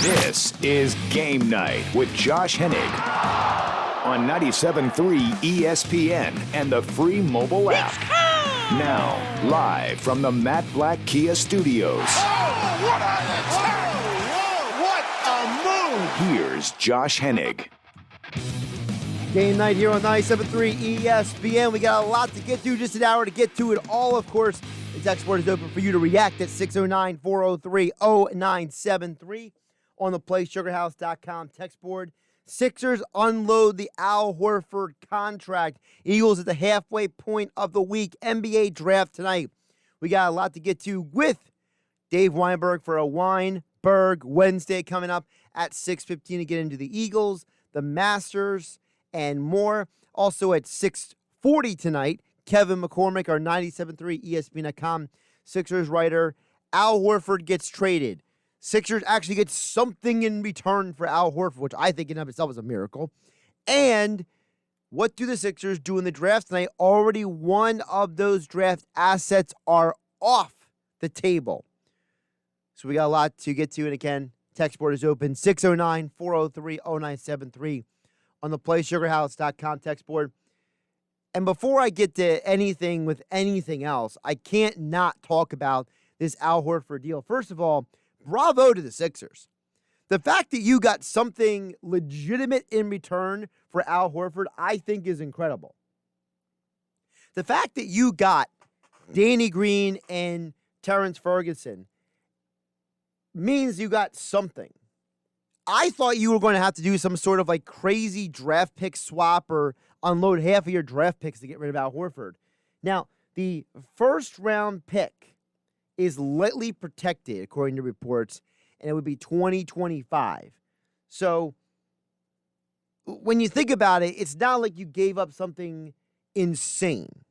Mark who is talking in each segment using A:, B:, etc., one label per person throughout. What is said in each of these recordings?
A: This is Game Night with Josh Hennig on 97.3 ESPN and the free mobile app. Now, live from the Matt Black Kia Studios.
B: Oh, what a move!
A: Here's Josh Hennig.
C: Game Night here on 97.3 ESPN. We got a lot to get to, just an hour to get to it all, of course. The text board is open for you to react at 609-403-0973 on the PlaySugarHouse.com text board. Sixers unload the Al Horford contract. Eagles at the halfway point of the week. NBA draft tonight. We got a lot to get to with Dave Weinberg for a Weinberg Wednesday coming up at 6:15 to get into the Eagles, the Masters, and more. Also at 6:40 tonight, Kevin McCormick, our 97.3 ESPN.com Sixers writer. Al Horford gets traded. Sixers actually get something in return for Al Horford, which I think in and of itself is a miracle. And what do the Sixers do in the draft tonight? Already one of those draft assets are off the table. So we got a lot to get to. And again, text board is open, 609-403-0973 on the PlaySugarHouse.com text board. And before I get to anything with anything else, I can't not talk about this Al Horford deal. First of all, bravo to the Sixers. The fact that you got something legitimate in return for Al Horford, I think is incredible. The fact that you got Danny Green and Terrance Ferguson means you got something. I thought you were going to have to do some sort of like crazy draft pick swap or unload half of your draft picks to get rid of Al Horford. Now, the first round pick is lightly protected, according to reports, and it would be 2025. So when you think about it, it's not like you gave up something insane.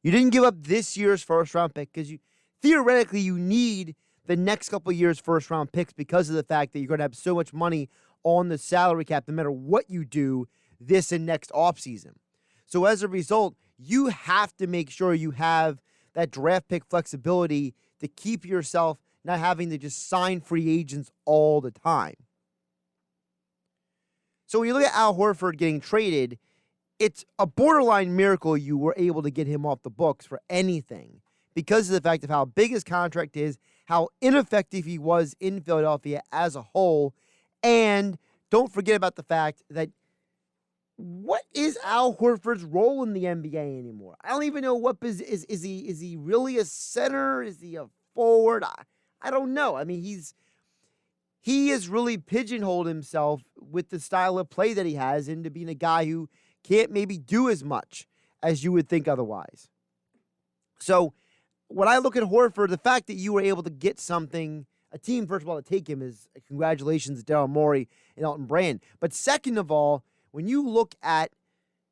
C: You didn't give up this year's first-round pick because theoretically you need the next couple of years' first-round picks because of the fact that you're going to have so much money on the salary cap no matter what you do this and next offseason. So as a result, you have to make sure you have that draft pick flexibility to keep yourself not having to just sign free agents all the time. So when you look at Al Horford getting traded, it's a borderline miracle you were able to get him off the books for anything because of the fact of how big his contract is, how ineffective he was in Philadelphia as a whole, and don't forget about the fact that what is Al Horford's role in the NBA anymore? I don't even know what is he really a center? Is he a forward? I don't know. I mean, he has really pigeonholed himself with the style of play that he has into being a guy who can't maybe do as much as you would think otherwise. So when I look at Horford, the fact that you were able to get something, a team, first of all, to take him is congratulations to Daryl Morey and Elton Brand. But second of all, when you look at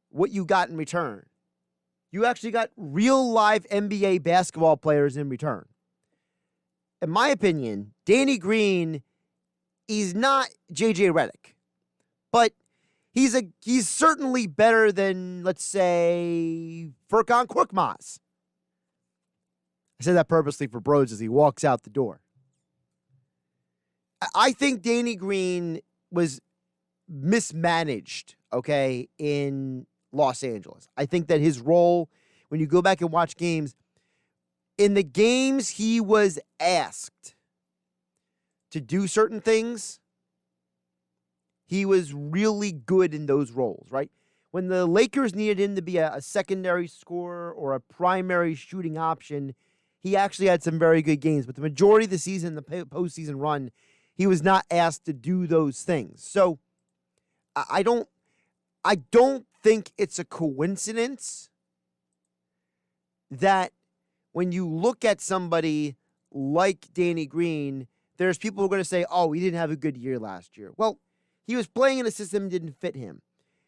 C: what you got in return, you actually got real live NBA basketball players in return. In my opinion, Danny Green is not J.J. Redick, but he's certainly better than, let's say, Furkan Korkmaz. I said that purposely for Bros as he walks out the door. I think Danny Green was mismanaged, okay, in Los Angeles. I think that his role, when you go back and watch games, in the games he was asked to do certain things, he was really good in those roles, right? When the Lakers needed him to be a secondary scorer or a primary shooting option, he actually had some very good games. But the majority of the season, the postseason run, he was not asked to do those things. So I don't think it's a coincidence that when you look at somebody like Danny Green, there's people who are going to say, oh, he didn't have a good year last year. Well, he was playing in a system that didn't fit him.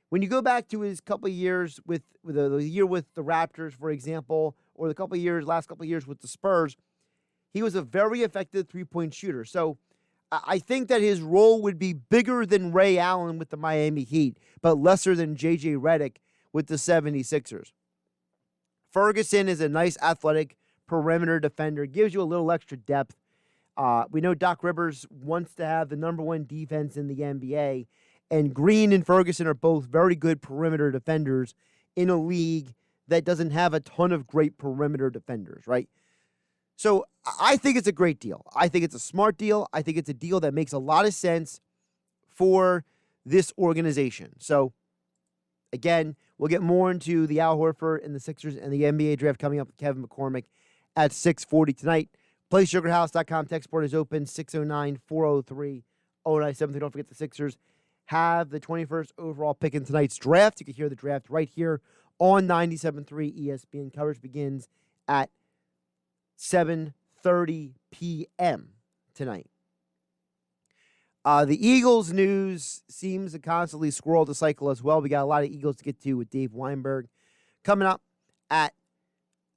C: When you go back to his couple of years with the year with the Raptors, for example, or the last couple of years with the Spurs, he was a very effective three-point shooter. So I think that his role would be bigger than Ray Allen with the Miami Heat, but lesser than J.J. Redick with the 76ers. Ferguson is a nice athletic perimeter defender, gives you a little extra depth. We know Doc Rivers wants to have the number one defense in the NBA, and Green and Ferguson are both very good perimeter defenders in a league that doesn't have a ton of great perimeter defenders, right? So I think it's a great deal. I think it's a smart deal. I think it's a deal that makes a lot of sense for this organization. So, again, we'll get more into the Al Horford and the Sixers and the NBA draft coming up with Kevin McCormick at 6:40 tonight. PlaySugarHouse.com. Text board is open, 609-403-0973. Don't forget the Sixers have the 21st overall pick in tonight's draft. You can hear the draft right here on 97.3 ESPN. Coverage begins at 7:30 p.m. tonight. The Eagles news seems to constantly squirrel the cycle as well. We got a lot of Eagles to get to with Dave Weinberg coming up at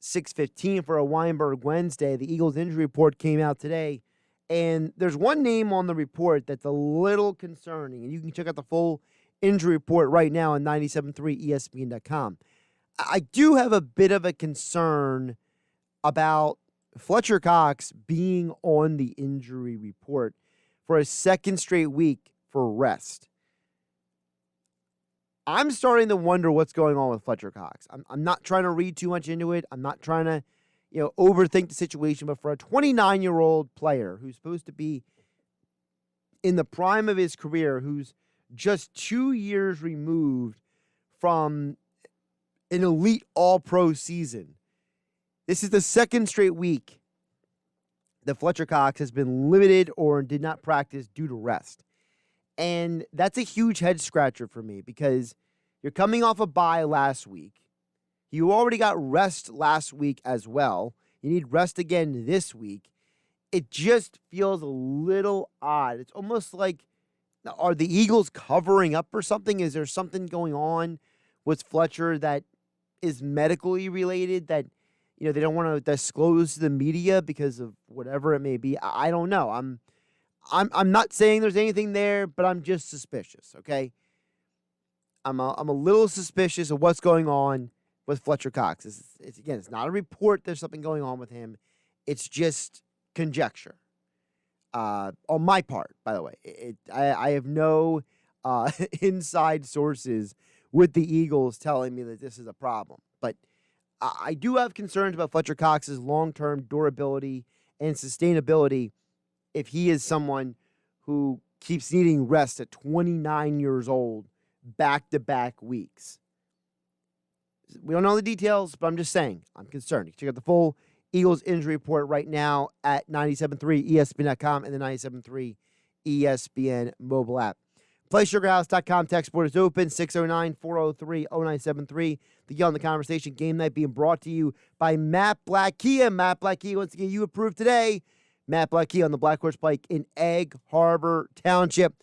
C: 6:15 for a Weinberg Wednesday. The Eagles injury report came out today, and there's one name on the report that's a little concerning, and you can check out the full injury report right now on 97.3 ESPN.com. I do have a bit of a concern about Fletcher Cox being on the injury report for a second straight week for rest. I'm starting to wonder what's going on with Fletcher Cox. I'm not trying to read too much into it. I'm not trying to, overthink the situation. But for a 29-year-old player who's supposed to be in the prime of his career, who's just 2 years removed from an elite all-pro season, this is the second straight week that Fletcher Cox has been limited or did not practice due to rest. And that's a huge head-scratcher for me because you're coming off a bye last week. You already got rest last week as well. You need rest again this week. It just feels a little odd. It's almost like, are the Eagles covering up or something? Is there something going on with Fletcher that is medically related that they don't want to disclose to the media because of whatever it may be? I don't know. I'm not saying there's anything there, but I'm just suspicious, okay? I'm a little suspicious of what's going on with Fletcher Cox. It's not a report there's something going on with him. It's just conjecture. On my part, by the way. I have no inside sources with the Eagles telling me that this is a problem. But I do have concerns about Fletcher Cox's long-term durability and sustainability if he is someone who keeps needing rest at 29 years old, back-to-back weeks. We don't know the details, but I'm just saying, I'm concerned. You can check out the full Eagles injury report right now at 97.3 ESPN.com and the 97.3 ESPN mobile app. PlaySugarHouse.com. Text board is open, 609-403-0973. The Get on the Conversation Game Night being brought to you by Matt Black Kia. Matt Black Kia wants to get you approved today. Matt Black Kia on the Black Horse Pike in Egg Harbor Township.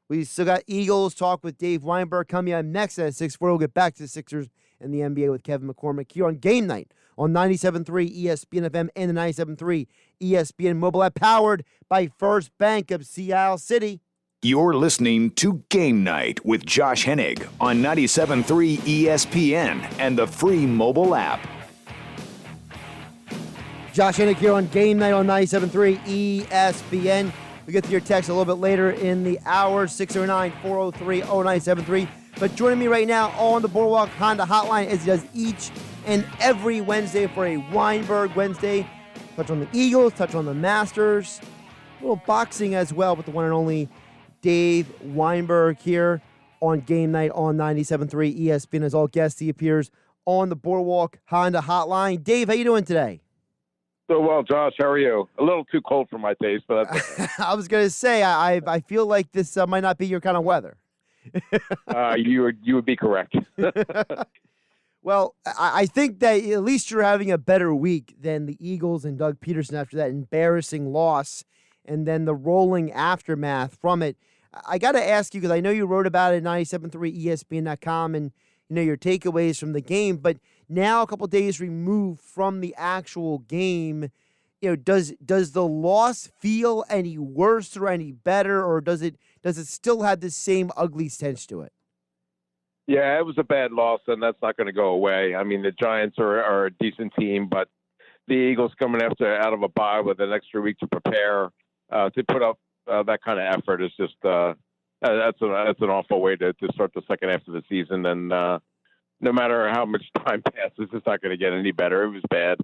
C: We still got Eagles talk with Dave Weinberg coming up next at 6:40. We'll get back to the Sixers and the NBA with Kevin McCormick here on Game Night on 97.3 ESPN FM and the 97.3 ESPN mobile app, powered by First Bank of Sea City.
A: You're listening to Game Night with Josh Hennig on 97.3 ESPN and the free mobile app.
C: Josh Hennig here on Game Night on 97.3 ESPN. We get to your text a little bit later in the hour, 609-403-0973. But joining me right now on the Boardwalk Honda Hotline, as he does each and every Wednesday for a Weinberg Wednesday. Touch on the Eagles, touch on the Masters, a little boxing as well with the one and only Dave Weinberg here on Game Night on 97.3 ESPN. As all guests, he appears on the Boardwalk Honda Hotline. Dave, how you doing today?
D: So well, Josh. How are you? A little too cold for my taste, but that's okay.
C: I was going to say, I feel like this might not be your kind of weather.
D: You would be correct.
C: Well, I think that at least you're having a better week than the Eagles and Doug Peterson after that embarrassing loss and then the rolling aftermath from it. I got to ask you, because I know you wrote about it at 97.3 ESPN.com and your takeaways from the game, but now a couple days removed from the actual game, does the loss feel any worse or any better, or does it still have the same ugly stench to it?
D: Yeah, it was a bad loss, and that's not going to go away. I mean, the Giants are a decent team, but the Eagles coming out of a bye with an extra week to prepare, to put up that kind of effort is just that's an awful way to start the second half of the season. And no matter how much time passes, it's not going to get any better. It was bad.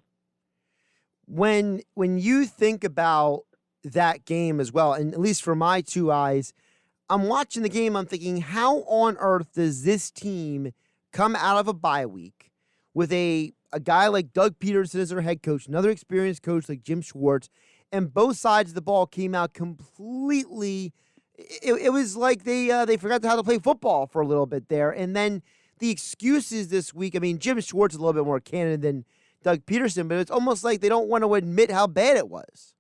C: When you think about that game as well, and at least for my two eyes, I'm watching the game, I'm thinking, how on earth does this team come out of a bye week with a guy like Doug Peterson as their head coach, another experienced coach like Jim Schwartz, and both sides of the ball came out completely. It was like they forgot how to play football for a little bit there. And then the excuses this week, I mean, Jim Schwartz is a little bit more candid than Doug Peterson, but it's almost like they don't want to admit how bad it was.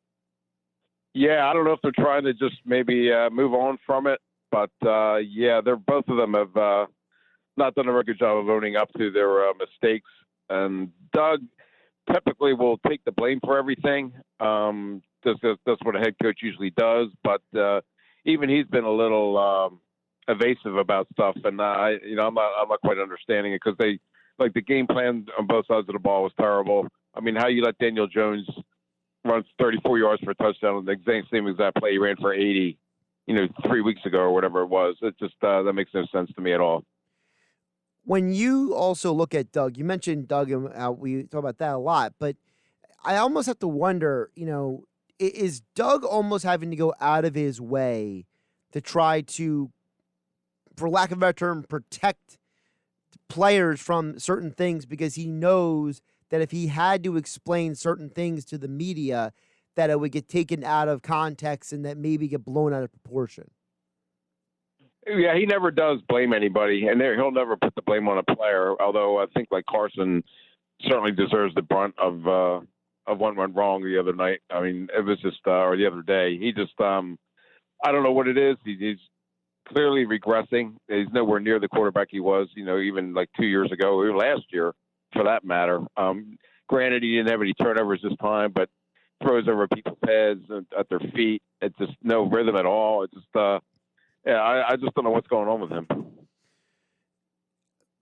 D: Yeah, I don't know if they're trying to just maybe move on from it, but yeah, they're both of them have not done a very good job of owning up to their mistakes. And Doug typically will take the blame for everything. That's what a head coach usually does. But even he's been a little evasive about stuff, and I'm not quite understanding it because the game plan on both sides of the ball was terrible. I mean, how you let Daniel Jones run 34 yards for a touchdown on the same exact play he ran for 80, 3 weeks ago or whatever it was. It just that makes no sense to me at all.
C: When you also look at Doug, you mentioned Doug, and we talk about that a lot, but I almost have to wonder, is Doug almost having to go out of his way to try to, for lack of a better term, protect players from certain things because he knows that if he had to explain certain things to the media, that it would get taken out of context and that maybe get blown out of proportion?
D: Yeah, he never does blame anybody, and he'll never put the blame on a player. Although I think like Carson certainly deserves the brunt of what went wrong the other night. I mean, it was just or the other day. He just I don't know what it is. He's clearly regressing. He's nowhere near the quarterback he was, even like 2 years ago or last year, for that matter. Granted, he didn't have any turnovers this time, but throws over people's heads at their feet. It's just no rhythm at all. It's just I just don't know what's going on with him.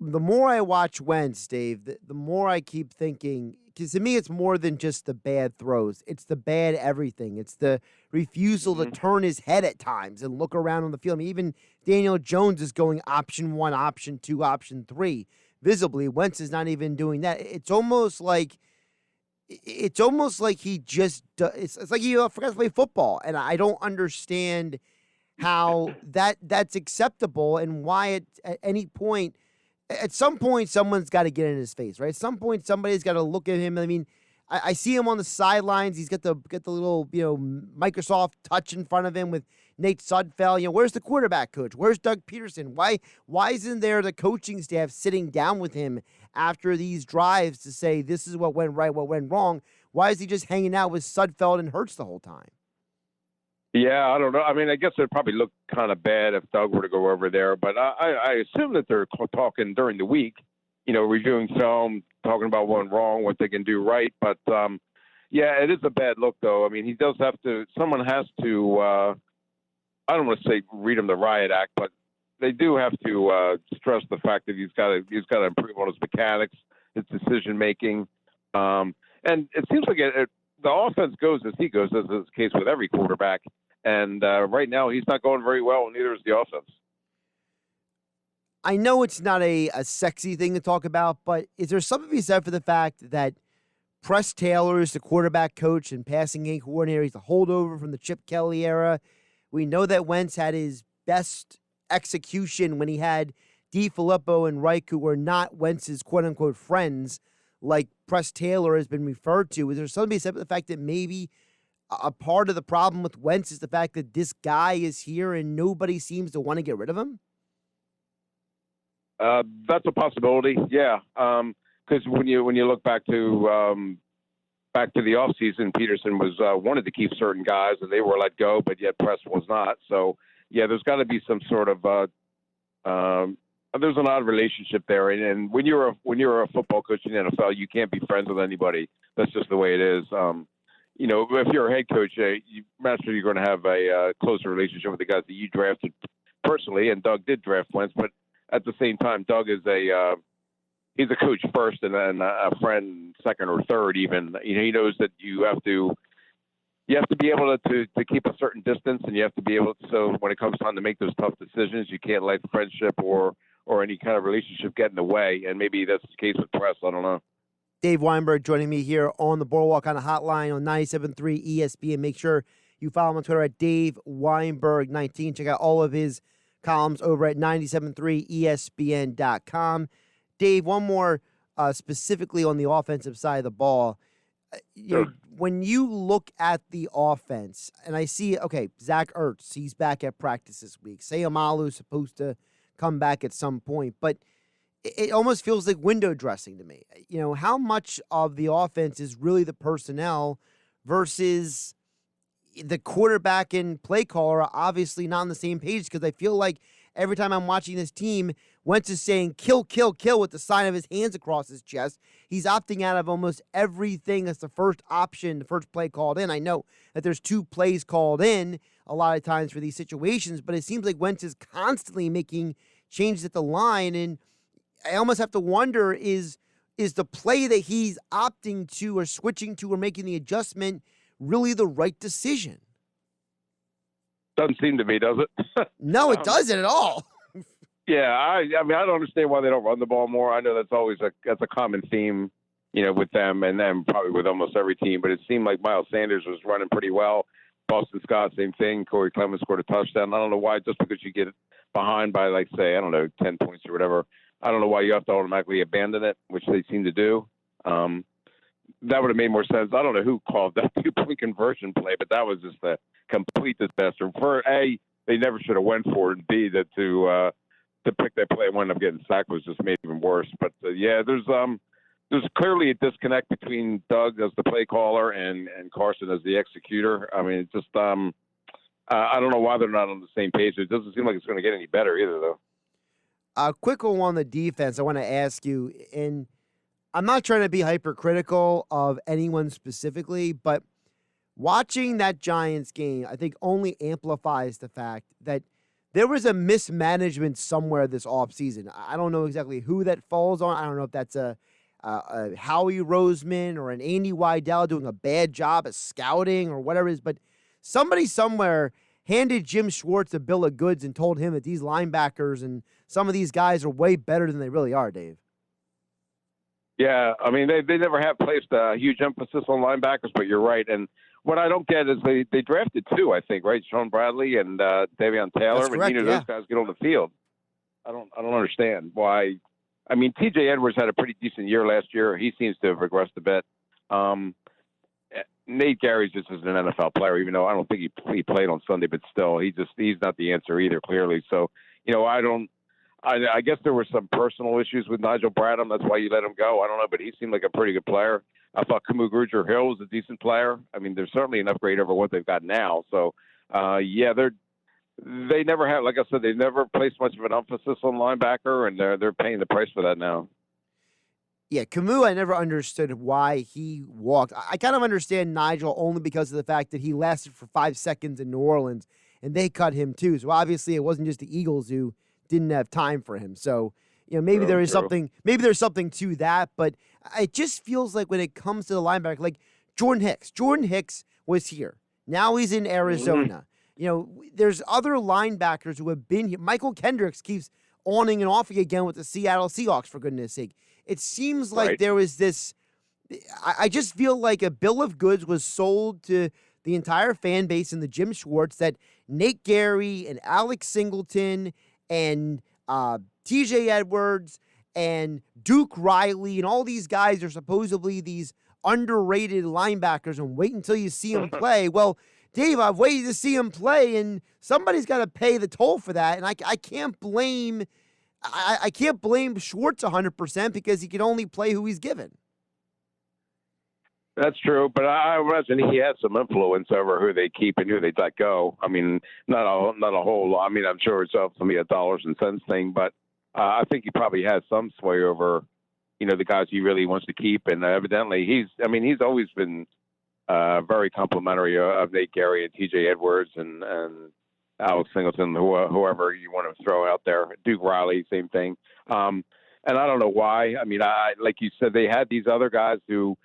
C: The more I watch Wentz, Dave, the more I keep thinking, because to me it's more than just the bad throws. It's the bad everything. It's the refusal to turn his head at times and look around on the field. I mean, even Daniel Jones is going option 1, option 2, option 3. Visibly, Wentz is not even doing that. It's almost like he just it's like he forgot to play football, and I don't understand how that's acceptable and why at any point. At some point, someone's got to get in his face, right? At some point, somebody's got to look at him. I mean, I see him on the sidelines. He's got the little, Microsoft touch in front of him with Nate Sudfeld. Where's the quarterback coach? Where's Doug Peterson? Why isn't there the coaching staff sitting down with him after these drives to say this is what went right, what went wrong? Why is he just hanging out with Sudfeld and Hurts the whole time?
D: Yeah, I don't know. I mean, I guess it'd probably look kind of bad if Doug were to go over there, but I assume that they're talking during the week, reviewing film, talking about what went wrong, what they can do right. But, yeah, it is a bad look, though. I mean, he does have to – someone has to I don't want to say read him the riot act, but they do have to stress the fact that he's got to improve on his mechanics, his decision-making. And it seems like the offense goes as he goes, as is the case with every quarterback. And right now, he's not going very well, and neither is the offense.
C: I know it's not a sexy thing to talk about, but is there something to be said for the fact that Press Taylor is the quarterback coach and passing game coordinator? He's a holdover from the Chip Kelly era. We know that Wentz had his best execution when he had DeFilippo and Reich, who were not Wentz's quote-unquote friends, like Press Taylor has been referred to. Is there something to be said for the fact that maybe a part of the problem with Wentz is the fact that this guy is here and nobody seems to want to get rid of him?
D: That's a possibility, yeah. Because when you look back to the offseason, Peterson was wanted to keep certain guys, and they were let go, but yet Press was not. So, yeah, there's got to be some sort of there's an odd relationship there. And when you're a football coach in the NFL, you can't be friends with anybody. That's just the way it is. If you're a head coach, naturally you're going to have a closer relationship with the guys that you drafted personally. And Doug did draft Wentz, but at the same time, Doug is he's a coach first, and then a friend second or third. Even he knows that you have to you have to be able to keep a certain distance, and you have to be able to, so when it comes time to make those tough decisions, you can't let friendship or any kind of relationship get in the way. And maybe that's the case with Press. I don't know.
C: Dave Weinberg joining me here on the Boardwalk on a hotline on 97.3 ESPN. Make sure you follow him on Twitter at Dave Weinberg19. Check out all of his columns over at 97.3ESPN.com. Dave, one more specifically on the offensive side of the ball.
D: Sure.
C: When you look at the offense, and I see, okay, Zach Ertz, he's back at practice this week. Sayamalu's supposed to come back at some point, but it almost feels like window dressing to me. How much of the offense is really the personnel versus the quarterback and play caller are obviously not on the same page, because I feel like every time I'm watching this team, Wentz is saying kill, kill, kill with the sign of his hands across his chest. He's opting out of almost everything that's the first option, the first play called in. I know that there's 2 plays called in a lot of times for these situations, but it seems like Wentz is constantly making changes at the line, and I almost have to wonder, is the play that he's opting to or switching to or making the adjustment really the right decision?
D: Doesn't seem to be, does it?
C: No, it doesn't at all.
D: Yeah, I mean, I don't understand why they don't run the ball more. I know that's always that's a common theme, with them, and then probably with almost every team. But it seemed like Miles Sanders was running pretty well. Boston Scott, same thing. Corey Clemens scored a touchdown. I don't know why, just because you get behind by, like, say, I don't know, 10 points or whatever, I don't know why you have to automatically abandon it, which they seem to do. That would have made more sense. I don't know who called that 2-point conversion play, but that was just a complete disaster. For A, they never should have went for it, and B, that to pick that play and wind up getting sacked was just made even worse. But yeah, there's clearly a disconnect between Doug as the play caller and Carson as the executor. I mean, it's just I don't know why they're not on the same page. It doesn't seem like it's going to get any better either, though.
C: A quick one on the defense I want to ask you, and I'm not trying to be hypercritical of anyone specifically, but watching that Giants game, I think only amplifies the fact that there was a mismanagement somewhere this offseason. I don't know exactly who that falls on. I don't know if that's a Howie Roseman or an Andy Weidel doing a bad job of scouting or whatever it is, but somebody somewhere handed Jim Schwartz a bill of goods and told him that these linebackers and some of these guys are way better than they really are, Dave.
D: Yeah, I mean, they never have placed a huge emphasis on linebackers, but you're right. And what I don't get is they drafted 2, I think, right? Sean Bradley and Davion Taylor.
C: That's correct,
D: those guys get on the field. I don't understand why. I mean, T.J. Edwards had a pretty decent year last year. He seems to have regressed a bit. Nate Gary just is an NFL player, even though I don't think he played on Sunday, but still, he's not the answer either, clearly. So, I guess there were some personal issues with Nigel Bradham. That's why you let him go. I don't know, but he seemed like a pretty good player. I thought Kamu Grugier-Hill was a decent player. I mean, there's certainly an upgrade over what they've got now. So, yeah, they never have, like I said, they never placed much of an emphasis on linebacker, and they're paying the price for that now.
C: Yeah, Camus, I never understood why he walked. I kind of understand Nigel only because of the fact that he lasted for 5 seconds in New Orleans, and they cut him too. So obviously it wasn't just the Eagles who didn't have time for him. So, maybe there is something. Maybe there's something to that. But it just feels like when it comes to the linebacker, like Jordan Hicks was here. Now he's in Arizona. Mm-hmm. There's other linebackers who have been here. Michael Kendricks keeps awning and offing again with the Seattle Seahawks, for goodness sake. It seems like there was this – I just feel like a bill of goods was sold to the entire fan base and the Jim Schwartz that Nate Gary and Alex Singleton and T.J. Edwards and Duke Riley and all these guys are supposedly these underrated linebackers, and wait until you see them play. Well, Dave, I've waited to see him play, and somebody's got to pay the toll for that, and I can't blame – I can't blame Schwartz 100% because he can only play who he's given.
D: That's true, but I imagine he has some influence over who they keep and who they let go. I mean, not a whole lot. I mean, I'm sure it's ultimately a dollars and cents thing, but I think he probably has some sway over, the guys he really wants to keep. And evidently, he's always been very complimentary of Nate Gary and T.J. Edwards and Alex Singleton, whoever you want to throw out there. Duke Riley, same thing. And I don't know why. I mean, like you said, they had these other guys who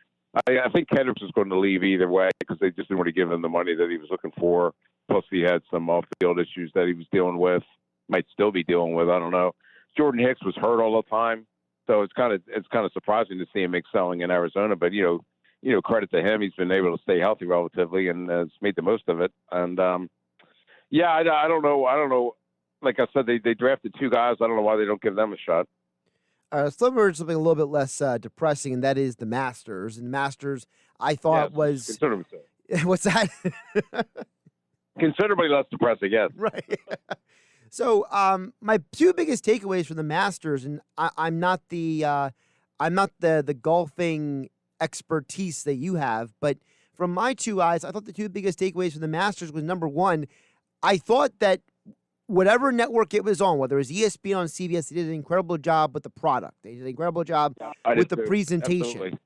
D: I think Kendricks was going to leave either way because they just didn't want to give him the money that he was looking for. Plus, he had some off-field issues that he was dealing with, might still be dealing with. I don't know. Jordan Hicks was hurt all the time, so it's kind of surprising to see him excelling in Arizona. But credit to him, he's been able to stay healthy relatively and has made the most of it. And I don't know. Like I said, they drafted two guys. I don't know why they don't give them a shot.
C: Let's flip over to something a little bit less depressing, and that is the Masters. And the Masters, I thought was what's that?
D: Considerably less depressing, yes.
C: Right. So, my two biggest takeaways from the Masters, and I'm not the golfing expertise that you have, but from my two eyes, I thought the two biggest takeaways from the Masters was, number one, I thought that whatever network it was on, whether it was ESPN on CBS, they did an incredible job with the product. They did an incredible job with the presentation. Absolutely.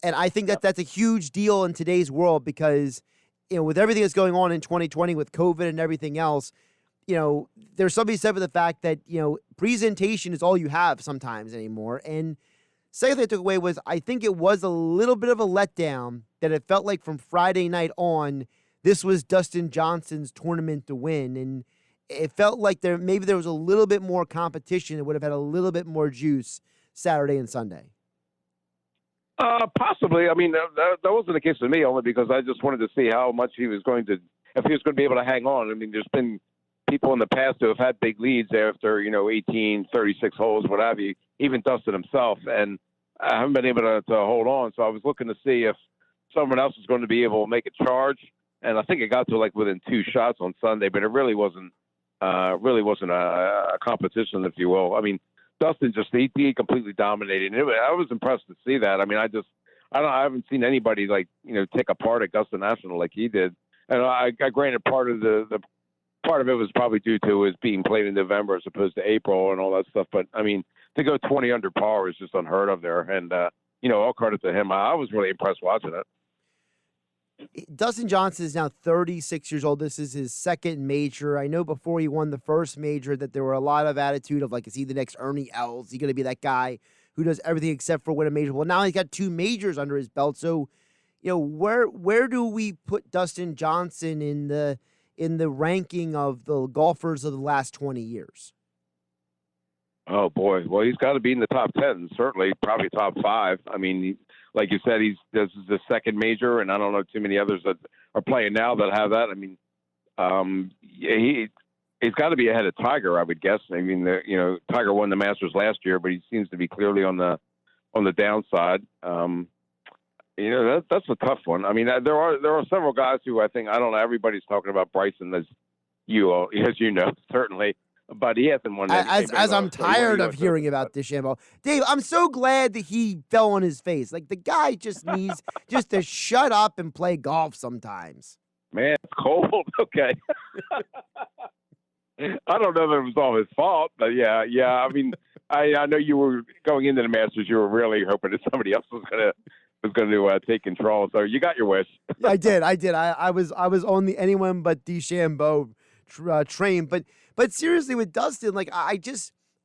C: And I think that's a huge deal in today's world because, with everything that's going on in 2020 with COVID and everything else, there's something said for the fact that, presentation is all you have sometimes anymore. And second thing I took away was I think it was a little bit of a letdown that it felt like from Friday night on, this was Dustin Johnson's tournament to win. And it felt like there was a little bit more competition. It would have had a little bit more juice Saturday and Sunday.
D: Possibly. I mean, that wasn't the case with me, only because I just wanted to see how much if he was going to be able to hang on. I mean, there's been people in the past who have had big leads after, 18, 36 holes, what have you, even Dustin himself. And I haven't been able to hold on. So I was looking to see if someone else was going to be able to make a charge. And I think it got to within two shots on Sunday, but it really wasn't a competition, if you will. I mean, Dustin he completely dominated. And I was impressed to see that. I mean, I haven't seen anybody take apart Augusta National like he did. And I granted part of it was probably due to his being played in November as opposed to April and all that stuff. But I mean, to go 20 under par is just unheard of there. And all credit to him. I was really impressed watching it.
C: Dustin Johnson is now 36 years old. This is his second major. I know before he won the first major that there were a lot of attitude of is he the next Ernie Els? Is he going to be that guy who does everything except for win a major? Well, now he's got two majors under his belt. So, where do we put Dustin Johnson in the ranking of the golfers of the last 20 years?
D: Oh boy. Well, he's got to be in the top 10, certainly, probably top 5. I mean, like you said, this is the second major, and I don't know too many others that are playing now that have that. I mean, he's got to be ahead of Tiger, I would guess. I mean, Tiger won the Masters last year, but he seems to be clearly on the downside. That's a tough one. I mean, there are several guys who I don't know. Everybody's talking about Bryson as you know, certainly. But he hasn't won anything.
C: As I'm tired of hearing about DeChambeau. Dave, I'm so glad that he fell on his face. The guy just needs just to shut up and play golf sometimes.
D: Man, it's cold. Okay. I don't know that it was all his fault, but yeah. I mean, I know you were going into the Masters. You were really hoping that somebody else was going to take control. So you got your wish.
C: I did. I was on the anyone but DeChambeau train, but seriously, with Dustin,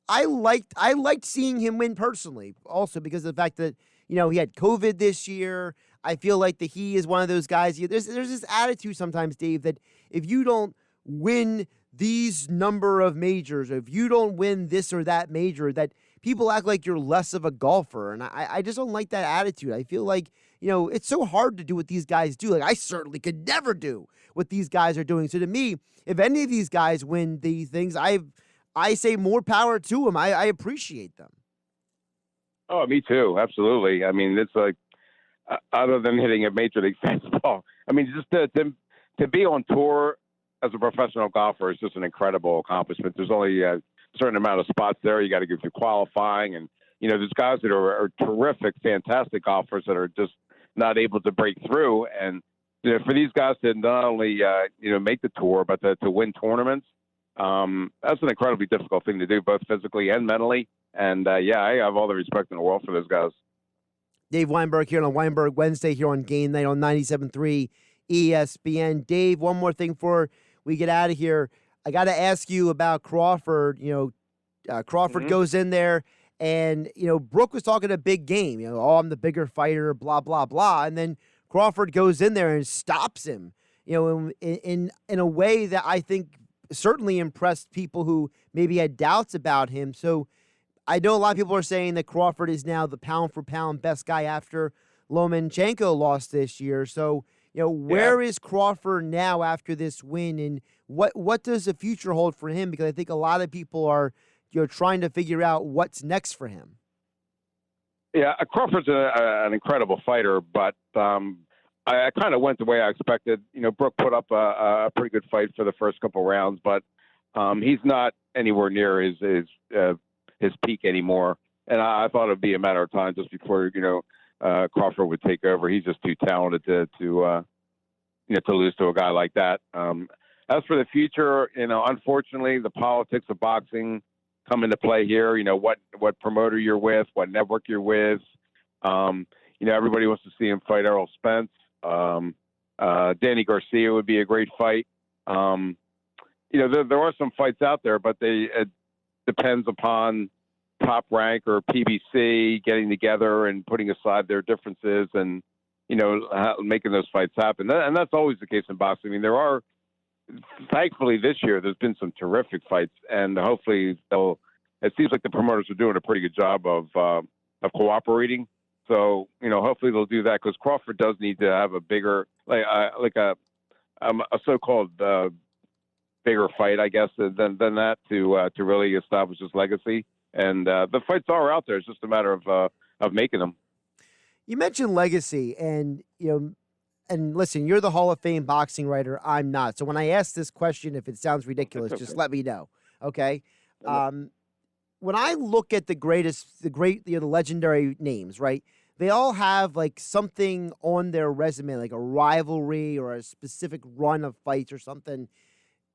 C: I liked seeing him win personally, also because of the fact that he had COVID this year. I feel like that he is one of those guys. There's this attitude sometimes, Dave, that if you don't win these number of majors, or if you don't win this or that major, that people act like you're less of a golfer, and I just don't like that attitude. I feel like it's so hard to do what these guys do. I certainly could never do what these guys are doing. So to me, if any of these guys win these things, I say more power to them. I appreciate them.
D: Oh, me too. Absolutely. I mean, it's other than hitting a major league fastball, I mean, just to be on tour as a professional golfer is just an incredible accomplishment. There's only a certain amount of spots there. You got to go through qualifying, and there's guys that are terrific, fantastic golfers that are just not able to break through. And for these guys to not only make the tour, but to win tournaments, that's an incredibly difficult thing to do, both physically and mentally. And I have all the respect in the world for those guys.
C: Dave Weinberg here on Weinberg Wednesday here on GameNight on 97.3 ESPN. Dave, one more thing before we get out of here. I got to ask you about Crawford. Crawford goes in there And, Brooke was talking a big game. I'm the bigger fighter, blah, blah, blah. And then Crawford goes in there and stops him, in a way that I think certainly impressed people who maybe had doubts about him. So I know a lot of people are saying that Crawford is now the pound-for-pound best guy after Lomachenko lost this year. So, where is Crawford now after this win, and what does the future hold for him? Because I think a lot of people are, trying to figure out what's next for him.
D: Yeah, Crawford's an incredible fighter, but I kind of went the way I expected. Brooke put up a pretty good fight for the first couple rounds, but he's not anywhere near his peak anymore. And I thought it'd be a matter of time just before Crawford would take over. He's just too talented to lose to a guy like that. As for the future, unfortunately, the politics of boxing come into play here. What promoter you're with, what network you're with. Everybody wants to see him fight Errol Spence. Danny Garcia would be a great fight. There are some fights out there, but it depends upon Top Rank or PBC getting together and putting aside their differences and, making those fights happen. And that's always the case in boxing. I mean, thankfully this year, there's been some terrific fights, and hopefully it seems like the promoters are doing a pretty good job of cooperating. So, hopefully they'll do that, because Crawford does need to have a bigger, like a so-called bigger fight, I guess, than that to really establish his legacy. And the fights are out there. It's just a matter of making them.
C: You mentioned legacy, and and listen, you're the Hall of Fame boxing writer. I'm not. So when I ask this question, if it sounds ridiculous, just let me know. Okay. When I look at the legendary names, right? They all have like something on their resume, like a rivalry or a specific run of fights or something.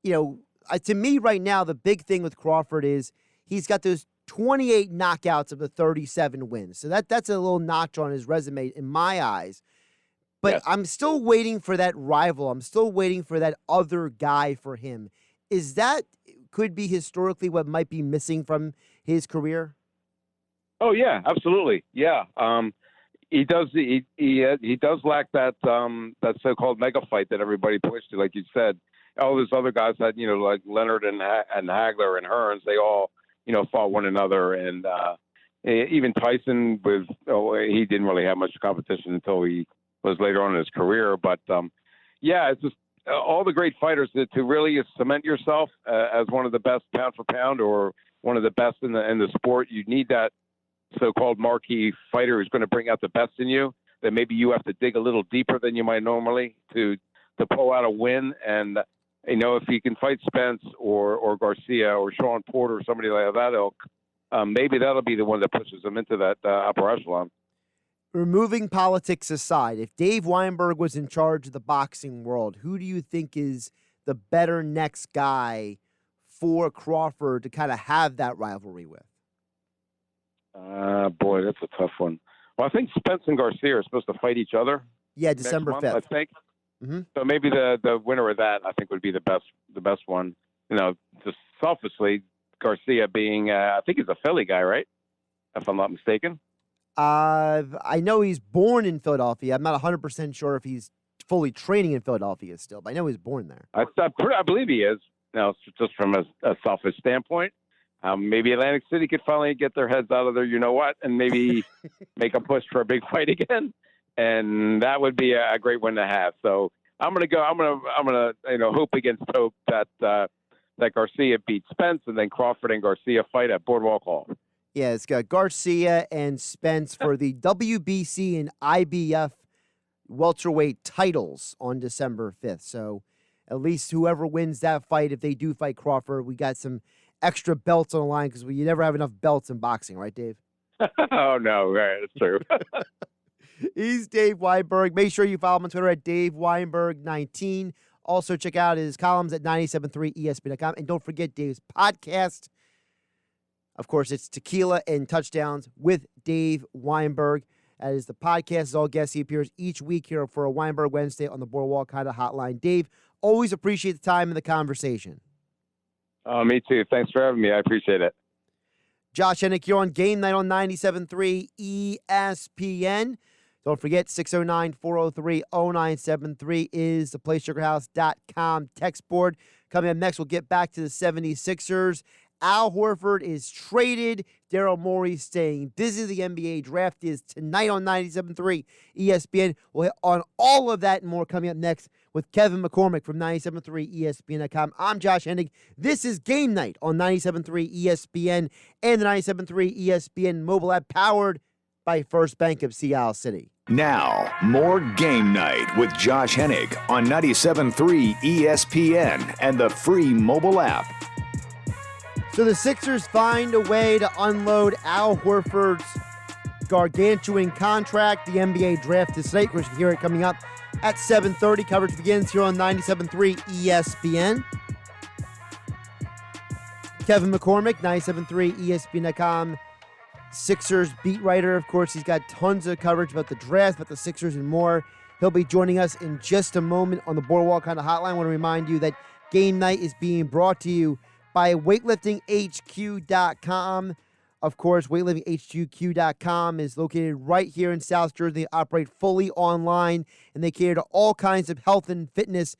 C: To me right now, the big thing with Crawford is he's got those 28 knockouts of the 37 wins. So that's a little notch on his resume in my eyes. But yes. I'm still waiting for that rival. I'm still waiting for that other guy for him. Could be historically what might be missing from his career?
D: Oh yeah, absolutely. Yeah. He does lack that so-called mega fight that everybody pushed to, like you said. All those other guys had, like Leonard and Hagler and Hearns, they all, fought one another. And even Tyson he didn't really have much competition until he was later on in his career. But it's just all the great fighters to really cement yourself as one of the best pound for pound or one of the best in the sport. You need that so-called marquee fighter who's going to bring out the best in you, that maybe you have to dig a little deeper than you might normally to pull out a win. And, if you can fight Spence or Garcia or Sean Porter or somebody like that ilk, maybe that'll be the one that pushes them into that upper echelon.
C: Removing politics aside, if Dave Weinberg was in charge of the boxing world, who do you think is the better next guy for Crawford to kind of have that rivalry with?
D: Boy, that's a tough one. Well, I think Spence and Garcia are supposed to fight each other.
C: Yeah, December 5th.
D: I think.
C: Mm-hmm.
D: So maybe the winner of that, I think, would be the best one. Just selfishly, Garcia being, I think he's a Philly guy, right? If I'm not mistaken.
C: I know he's born in Philadelphia. I'm not 100% sure if he's fully training in Philadelphia still, but I know he's born there.
D: I believe he is. Just from a selfish standpoint. Maybe Atlantic City could finally get their heads out of there, and maybe make a push for a big fight again. And that would be a great one to have. So I'm gonna hope against hope that Garcia beats Spence, and then Crawford and Garcia fight at Boardwalk Hall.
C: Yeah, it's got Garcia and Spence for the WBC and IBF welterweight titles on December 5th. So at least whoever wins that fight, if they do fight Crawford, we got some extra belts on the line, because you never have enough belts in boxing, right, Dave?
D: Oh, no, right, that's true.
C: He's Dave Weinberg. Make sure you follow him on Twitter at DaveWeinberg19. Also, check out his columns at 973ESPN.com. And don't forget Dave's podcast. Of course, it's Tequila and Touchdowns with Dave Weinberg. That is the podcast. All guests. He appears each week here for a Weinberg Wednesday on the Boardwalk Honda Hotline. Dave, always appreciate the time and the conversation.
D: Me too. Thanks for having me. I appreciate it.
C: Josh Hennig here on Game Night on 97.3 ESPN. Don't forget, 609-403-0973 is the PlaySugarHouse.com text board. Coming up next, we'll get back to the 76ers. Al Horford is traded. Daryl Morey staying busy. The NBA draft is tonight on 97.3 ESPN. We'll hit on all of that and more coming up next with Kevin McCormick from 97.3 ESPN.com. I'm Josh Hennig. This is Game Night on 97.3 ESPN and the 97.3 ESPN mobile app powered by First Bank of Sea Isle City.
A: Now, more Game Night with Josh Hennig on 97.3 ESPN and the free mobile app.
C: So the Sixers find a way to unload Al Horford's gargantuan contract. The NBA draft is tonight. We're going to hear it coming up at 7:30. Coverage begins here on 97.3 ESPN. Kevin McCormick, 97.3 ESPN.com. Sixers beat writer. Of course, he's got tons of coverage about the draft, about the Sixers, and more. He'll be joining us in just a moment on the Boardwalk kind of hotline. I want to remind you that Game Night is being brought to you by weightliftinghq.com. Of course, weightliftinghq.com is located right here in South Jersey. They operate fully online, and they cater to all kinds of health and fitness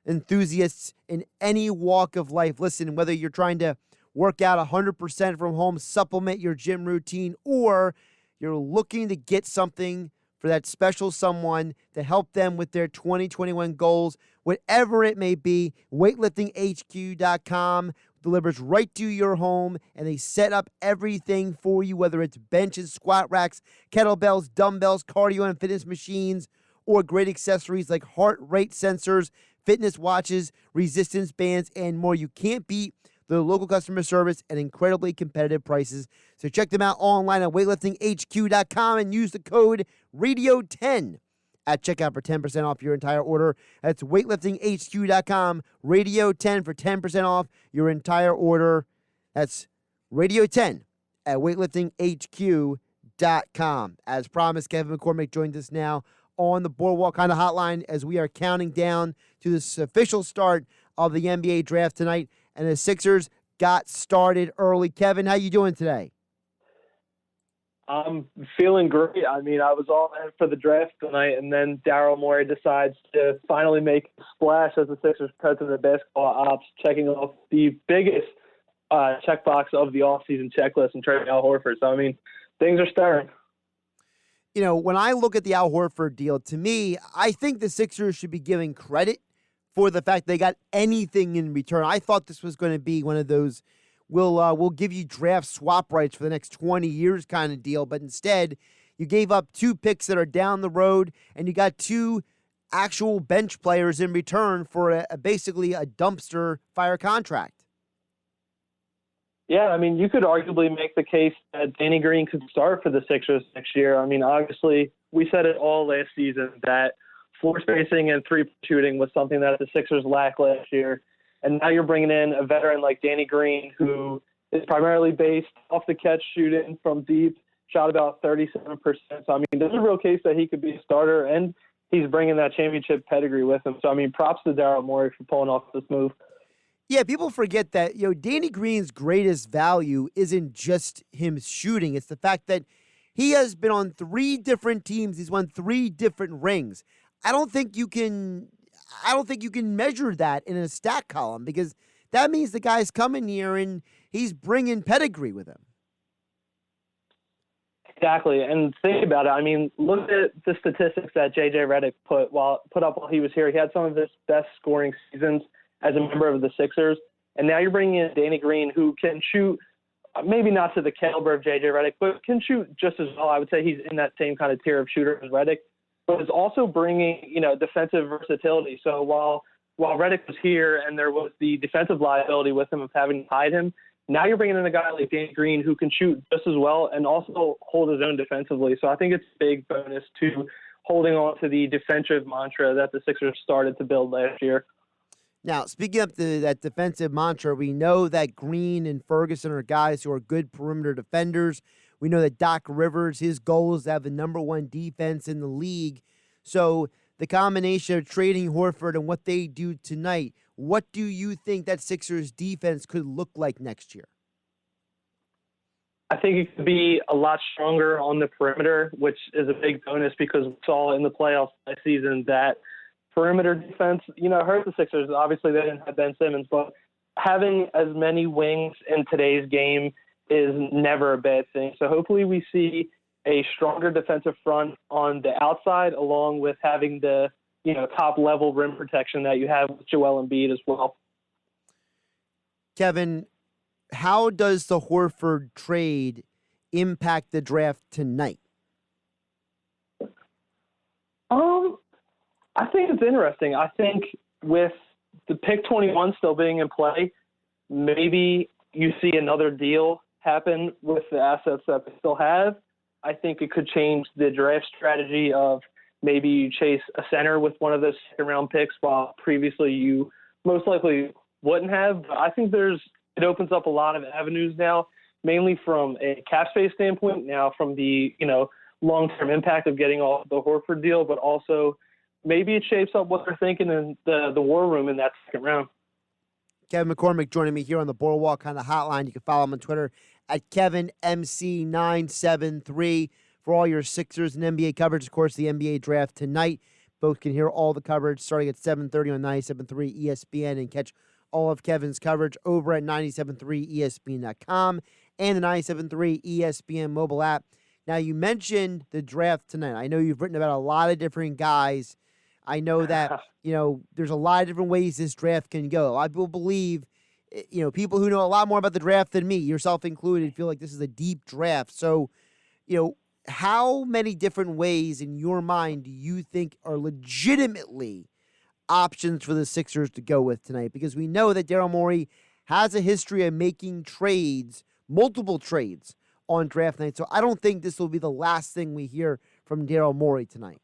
C: enthusiasts in any walk of life. Listen, whether you're trying to work out 100% from home, supplement your gym routine, or you're looking to get something for that special someone to help them with their 2021 goals, whatever it may be, weightliftinghq.com delivers right to your home, and they set up everything for you, whether it's benches, squat racks, kettlebells, dumbbells, cardio and fitness machines, or great accessories like heart rate sensors, fitness watches, resistance bands, and more. You can't beat the local customer service and incredibly competitive prices. So check them out online at weightliftinghq.com and use the code RADIO10 at checkout for 10% off your entire order. That's weightliftinghq.com, RADIO10 for 10% off your entire order. That's RADIO10 at weightliftinghq.com. As promised, Kevin McCormick joins us now on the Boardwalk kind of hotline as we are counting down to this official start of the NBA draft tonight. And the Sixers got started early. Kevin, how you doing today?
E: I'm feeling great. I mean, I was all in for the draft tonight, and then Daryl Morey decides to finally make a splash as the Sixers president of basketball ops, checking off the biggest checkbox of the offseason checklist and trading Al Horford. So, I mean, things are stirring.
C: You know, when I look at the Al Horford deal, to me, I think the Sixers should be giving credit for the fact they got anything in return. I thought this was going to be one of those we'll give you draft swap rights for the next 20 years kind of deal, but instead you gave up 2 picks that are down the road, and you got 2 actual bench players in return for basically a dumpster fire contract.
E: Yeah, I mean, you could arguably make the case that Danny Green could start for the Sixers next year. I mean, obviously, we said it all last season that floor spacing and three shooting was something that the Sixers lacked last year. And now you're bringing in a veteran like Danny Green, who is primarily based off the catch shooting from deep, shot about 37%. So, I mean, there's a real case that he could be a starter, and he's bringing that championship pedigree with him. So, I mean, props to Daryl Morey for pulling off this move.
C: Yeah, people forget that, Danny Green's greatest value isn't just him shooting. It's the fact that he has been on 3 different teams. He's won 3 different rings. I don't think you can measure that in a stat column, because that means the guy's coming here and he's bringing pedigree with him.
E: Exactly. And think about it. I mean, look at the statistics that J.J. Redick put up while he was here. He had some of his best scoring seasons as a member of the Sixers. And now you're bringing in Danny Green, who can shoot, maybe not to the caliber of J.J. Redick, but can shoot just as well. I would say he's in that same kind of tier of shooter as Redick, but is also bringing, defensive versatility. So while Redick was here and there was the defensive liability with him of having to hide him, now you're bringing in a guy like Danny Green who can shoot just as well and also hold his own defensively. So I think it's a big bonus to holding on to the defensive mantra that the Sixers started to build last year.
C: Now, speaking of that defensive mantra, we know that Green and Ferguson are guys who are good perimeter defenders. We know that Doc Rivers, his goal is to have the number 1 defense in the league. So the combination of trading Horford and what they do tonight, what do you think that Sixers defense could look like next year?
E: I think it could be a lot stronger on the perimeter, which is a big bonus because we saw in the playoffs last season that perimeter defense, hurt the Sixers. Obviously, they didn't have Ben Simmons, but having as many wings in today's game is never a bad thing. So hopefully we see a stronger defensive front on the outside, along with having the top-level rim protection that you have with Joel Embiid as well.
C: Kevin, how does the Horford trade impact the draft tonight?
E: I think it's interesting. I think with the pick 21 still being in play, maybe you see another deal happen with the assets that they still have. I think it could change the draft strategy of maybe you chase a center with one of those second-round picks while previously you most likely wouldn't have. But I think it opens up a lot of avenues now, mainly from a cap space standpoint, now from the long-term impact of getting off the Horford deal, but also maybe it shapes up what they're thinking in the war room in that second round.
C: Kevin McCormick joining me here on the Boardwalk on the hotline. You can follow him on Twitter at KevinMC973 for all your Sixers and NBA coverage. Of course, the NBA draft tonight. Both can hear all the coverage starting at 7:30 on 97.3 ESPN and catch all of Kevin's coverage over at 97.3ESPN.com and the 97.3 ESPN mobile app. Now, you mentioned the draft tonight. I know you've written about a lot of different guys. I know that, there's a lot of different ways this draft can go. A lot of people believe, people who know a lot more about the draft than me, yourself included, feel like this is a deep draft. So, how many different ways in your mind do you think are legitimately options for the Sixers to go with tonight? Because we know that Daryl Morey has a history of making trades, multiple trades on draft night. So I don't think this will be the last thing we hear from Daryl Morey tonight.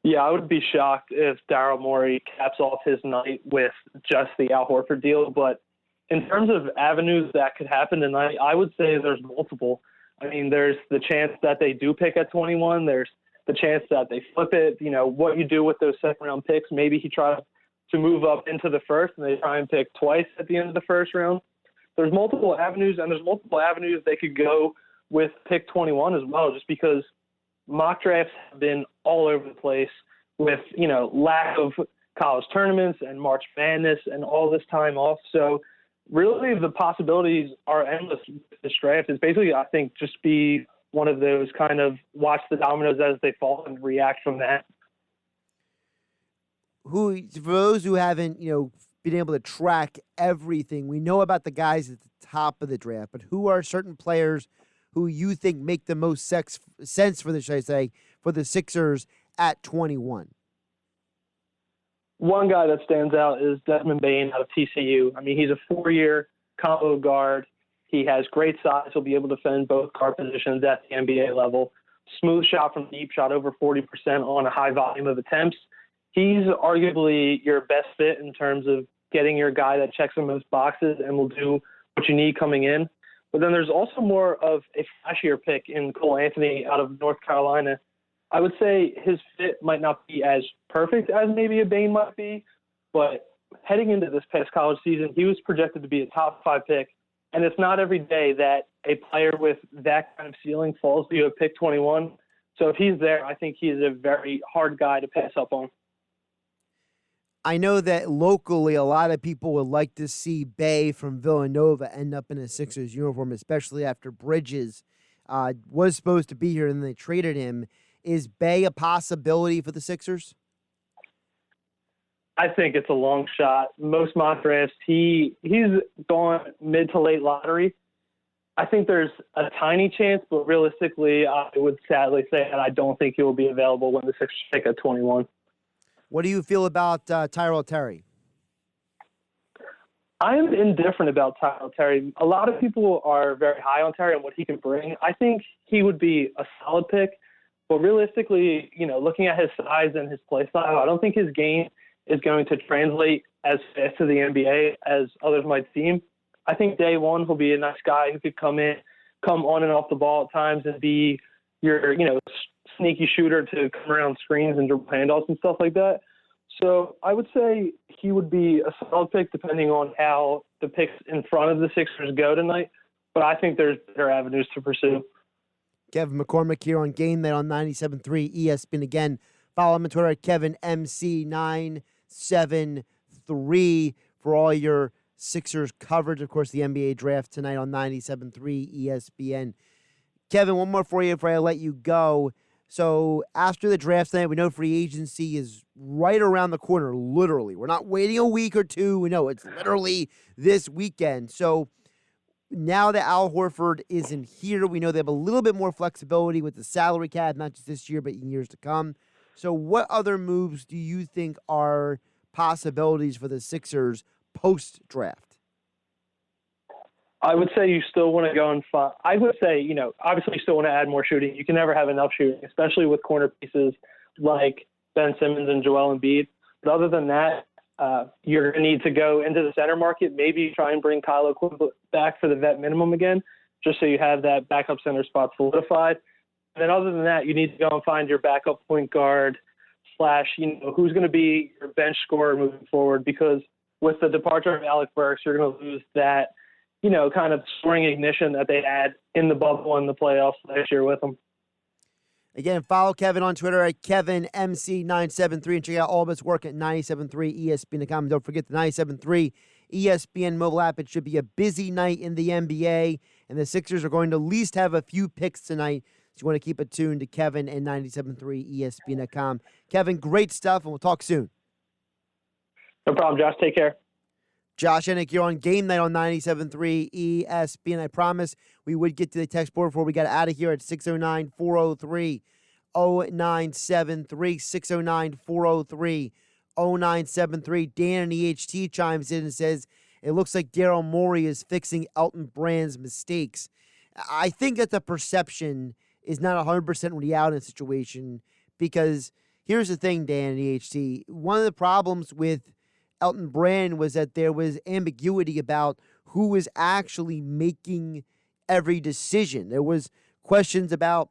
E: Yeah, I would be shocked if Daryl Morey caps off his night with just the Al Horford deal. But in terms of avenues that could happen tonight, I would say there's multiple. I mean, there's the chance that they do pick at 21. There's the chance that they flip it. What you do with those second-round picks. Maybe he tries to move up into the first, and they try and pick twice at the end of the first round. There's multiple avenues, and there's multiple avenues they could go with pick 21 as well, just because mock drafts have been all over the place with, lack of college tournaments and March Madness and all this time off. So really the possibilities are endless with this draft. It's basically, I think, just be one of those kind of watch the dominoes as they fall and react from that.
C: For those who haven't, been able to track everything, we know about the guys at the top of the draft, but who are certain players who you think make the most sense for the Sixers at 21?
E: One guy that stands out is Desmond Bane out of TCU. I mean, he's a 4-year combo guard. He has great size. He'll be able to defend both guard positions at the NBA level. Smooth shot from deep, shot over 40% on a high volume of attempts. He's arguably your best fit in terms of getting your guy that checks the most boxes and will do what you need coming in. But then there's also more of a flashier pick in Cole Anthony out of North Carolina. I would say his fit might not be as perfect as maybe a Bane might be, but heading into this past college season, he was projected to be a top 5 pick. And it's not every day that a player with that kind of ceiling falls to you at pick 21. So if he's there, I think he's a very hard guy to pass up on.
C: I know that locally a lot of people would like to see Bay from Villanova end up in a Sixers uniform, especially after Bridges was supposed to be here and they traded him. Is Bay a possibility for the Sixers?
E: I think it's a long shot. Most mock drafts, he's gone mid to late lottery. I think there's a tiny chance, but realistically, I would sadly say that I don't think he will be available when the Sixers pick at 21.
C: What do you feel about Tyrell Terry?
E: I'm indifferent about Tyrell Terry. A lot of people are very high on Terry and what he can bring. I think he would be a solid pick, but realistically, looking at his size and his play style, I don't think his game is going to translate as fast to the NBA as others might seem. I think day one he'll be a nice guy who could come on and off the ball at times and be your, sneaky shooter to come around screens and dribble handoffs and stuff like that. So I would say he would be a solid pick depending on how the picks in front of the Sixers go tonight. but I think there's better avenues to pursue.
C: Kevin McCormick here on Game Night on 97.3 ESPN. Again, follow him on Twitter at KevinMC973 for all your Sixers coverage. Of course, the NBA draft tonight on 97.3 ESPN. Kevin, one more for you before I let you go. So after the draft tonight, we know free agency is right around the corner, literally. We're not waiting a week or two. We know it's literally this weekend. So now that Al Horford isn't here, we know they have a little bit more flexibility with the salary cap, not just this year, but in years to come. So what other moves do you think are possibilities for the Sixers post-draft?
E: I would say you still want to go and find. I would say, obviously you still want to add more shooting. You can never have enough shooting, especially with corner pieces like Ben Simmons and Joel Embiid. But other than that, you're going to need to go into the center market, maybe try and bring Kyle O'Quinn back for the vet minimum again, just so you have that backup center spot solidified. And then other than that, you need to go and find your backup point guard / who's going to be your bench scorer moving forward, because with the departure of Alec Burks, you're going to lose that, kind of scoring ignition that they had in the bubble and the playoffs last year with them.
C: Again, follow Kevin on Twitter at KevinMC973 and check out all of his work at 97.3 ESPN.com. Don't forget the 97.3 ESPN mobile app. It should be a busy night in the NBA, and the Sixers are going to at least have a few picks tonight. So you want to keep it tuned to Kevin and 97.3 ESPN.com. Kevin, great stuff, and we'll talk soon.
E: No problem, Josh. Take care.
C: Josh Hennig here on Game Night on 97.3 ESPN. I promise we would get to the text board before we got out of here at 609-403-0973, 609-403-0973. Dan in EHT chimes in and says, it looks like Daryl Morey is fixing Elton Brand's mistakes. I think that the perception is not 100% reality in the situation, because here's the thing, Dan in EHT. One of the problems with Elton Brand was that there was ambiguity about who was actually making every decision. There was questions about,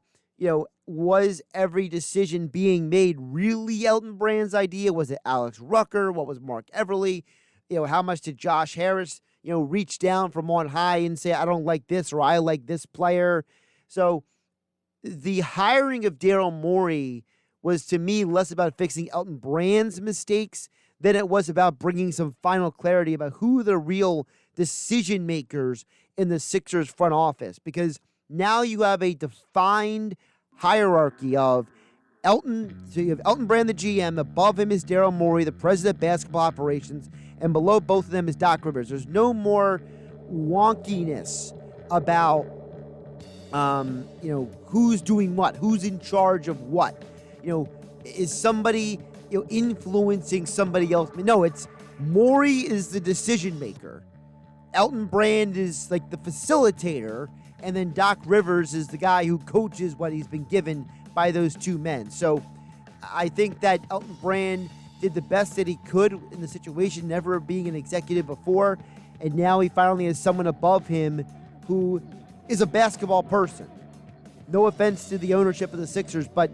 C: was every decision being made really Elton Brand's idea? Was it Alex Rucker? What was Mark Everly? How much did Josh Harris, reach down from on high and say, I don't like this or I like this player? So the hiring of Daryl Morey was, to me, less about fixing Elton Brand's mistakes than it was about bringing some final clarity about who the real decision makers in the Sixers front office. Because now you have a defined hierarchy of Elton. So you have Elton Brand, the GM. Above him is Daryl Morey, the president of basketball operations. And below both of them is Doc Rivers. There's no more wonkiness about, who's doing what, who's in charge of what. Is somebody influencing somebody else? No, it's Morey is the decision maker. Elton Brand is like the facilitator, and then Doc Rivers is the guy who coaches what he's been given by those two men. So I think that Elton Brand did the best that he could in the situation, never being an executive before, and now he finally has someone above him who is a basketball person. No offense to the ownership of the Sixers, but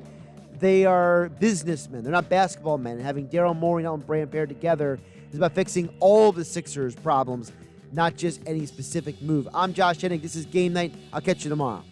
C: they are businessmen. They're not basketball men. And having Daryl Morey and Elton Brand paired together is about fixing all of the Sixers' problems, not just any specific move. I'm Josh Hennig. This is Game Night. I'll catch you tomorrow.